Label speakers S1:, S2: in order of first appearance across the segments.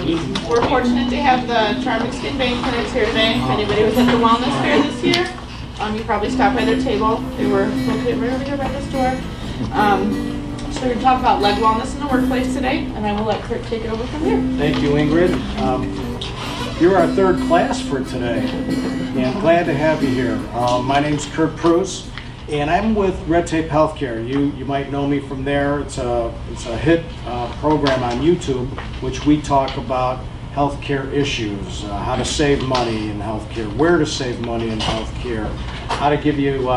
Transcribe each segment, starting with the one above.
S1: We're fortunate to have the Charming Skin Vein clinics here today. If anybody was at the wellness fair this year, you probably stopped by their table. They were located right over here by this door. So we're going to talk about leg wellness in the workplace today, and I will let Kurt take it over from here.
S2: Thank you, Ingrid. You're our third class for today, and glad to have you here. My name's Kurt Pruse, and I'm with Red Tape Healthcare. You might know me from there. It's a hit program on YouTube, which we talk about healthcare issues, how to save money in healthcare, where to save money in healthcare, how to give you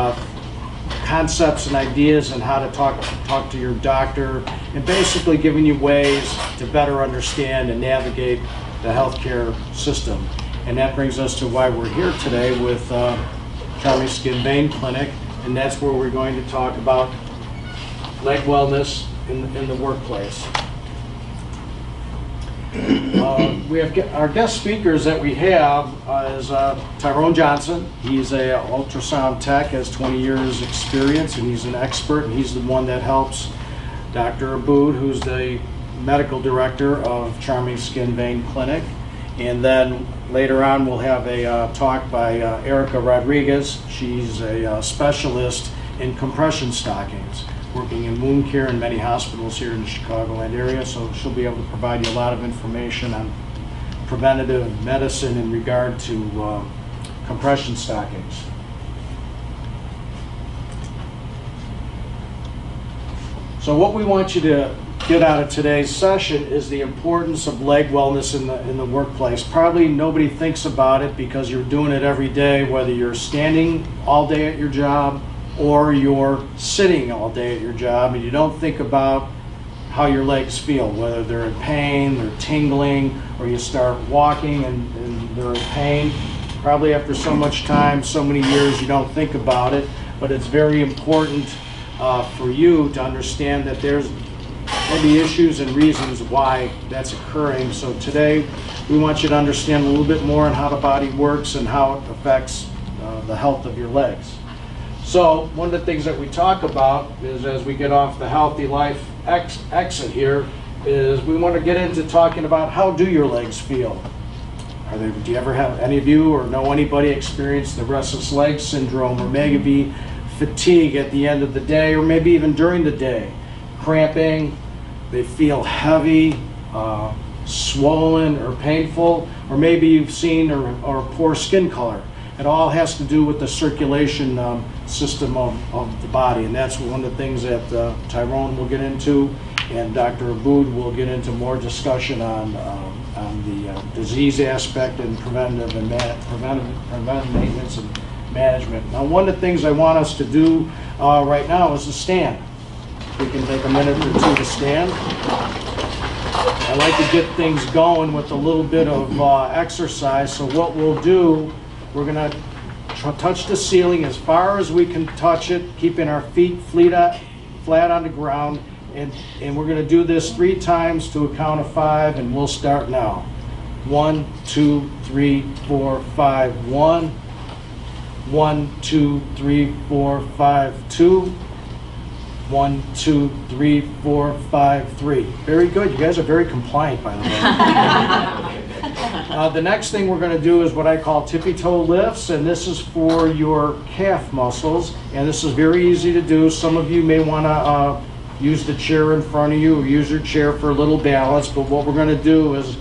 S2: concepts and ideas on how to talk to your doctor, and basically giving you ways to better understand and navigate the healthcare system. And that brings us to why we're here today with Charming Skin Vein Clinic, and that's where we're going to talk about leg wellness in the workplace. We have our guest speakers that we have is Tyrone Johnson. He's a ultrasound tech, has 20 years experience, and he's an expert, and he's the one that helps Dr. Abood, who's the medical director of Charming Skin Vein Clinic. And then later on we'll have a talk by Erica Rodriguez. She's a specialist in compression stockings, working in wound care in many hospitals here in the Chicagoland area, so she'll be able to provide you a lot of information on preventative medicine in regard to compression stockings. So what we want you to get out of today's session is the importance of leg wellness in the workplace. Probably nobody thinks about it because you're doing it every day, whether you're standing all day at your job or you're sitting all day at your job, and you don't think about how your legs feel, whether they're in pain, they're tingling, or you start walking and they're in pain. Probably after so much time, so many years, you don't think about it, but it's very important for you to understand that there's maybe issues and reasons why that's occurring. So today, we want you to understand a little bit more on how the body works and how it affects the health of your legs. So one of the things that we talk about is, as we get off the Healthy Life exit here, is we want to get into talking about how do your legs feel. Do you ever have, any of you or know anybody experience the restless leg syndrome, or maybe fatigue at the end of the day, or maybe even during the day, cramping, they feel heavy, swollen or painful, or maybe you've seen or poor skin color. It all has to do with the circulation system of the body, and that's one of the things that Tyrone will get into, and Dr. Abood will get into more discussion on the disease aspect and preventive maintenance and management. Now, one of the things I want us to do right now is to stand. We can take a minute or two to stand. I like to get things going with a little bit of exercise, so what we'll do, we're going to touch the ceiling as far as we can touch it, keeping our feet flat on the ground, and we're going to do this 3 times to a count of 5, and we'll start now. 1, 2, 3, 4, 5, 1. 1, 2, 3, 4, 5, 2. 1, 2, 3, 4, 5, 3. Very good. You guys are very compliant, by the way. The next thing we're going to do is what I call tippy toe lifts, and this is for your calf muscles, and this is very easy to do. Some of you may want to use the chair in front of you or use your chair for a little balance, but what we're going to do is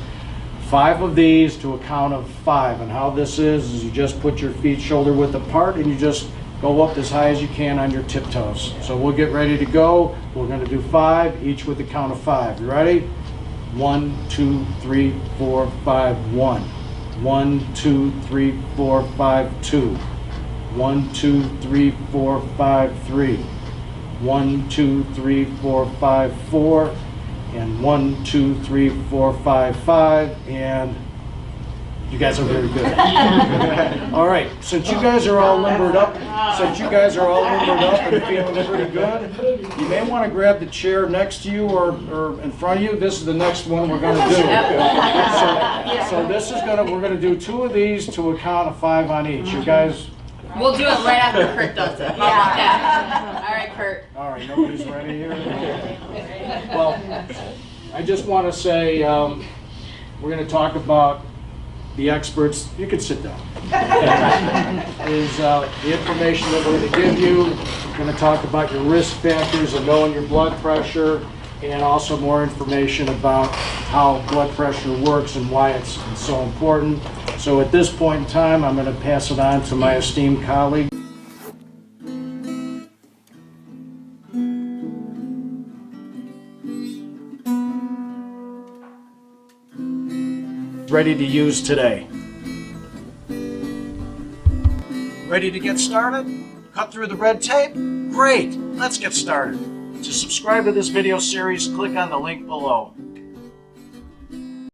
S2: 5 of these to a count of 5, and how this is you just put your feet shoulder width apart and you just go up as high as you can on your tiptoes. So we'll get ready to go. We're going to do 5, each with a count of 5. You ready? 1, 2, 3, 4, 5, 1. 1, 2, 3, 4, 5, 2. 1, 2, 3, 4, 5, 3. 1, 2, 3, 4, 5, 4. And 1, 2, 3, 4, 5, 5. And you guys are very good. All right, since you guys are all limbered up, and feeling pretty good, you may want to grab the chair next to you or in front of you. This is the next one we're going to do. So this is we're going to do 2 of these to a count of 5 on each. You guys.
S1: We'll do it right after Kurt does it. Yeah. All right, Kurt.
S2: All right, nobody's ready here? Well, I just want to say, we're going to talk about the experts. You can sit down. Is the information that we're going to give you. We're going to talk about your risk factors and knowing your blood pressure, and also more information about how blood pressure works and why it's so important. So at this point in time, I'm going to pass it on to my esteemed colleague. Ready to use today. Ready to get started? Cut through the red tape? Great, let's get started. To subscribe to this video series, click on the link below.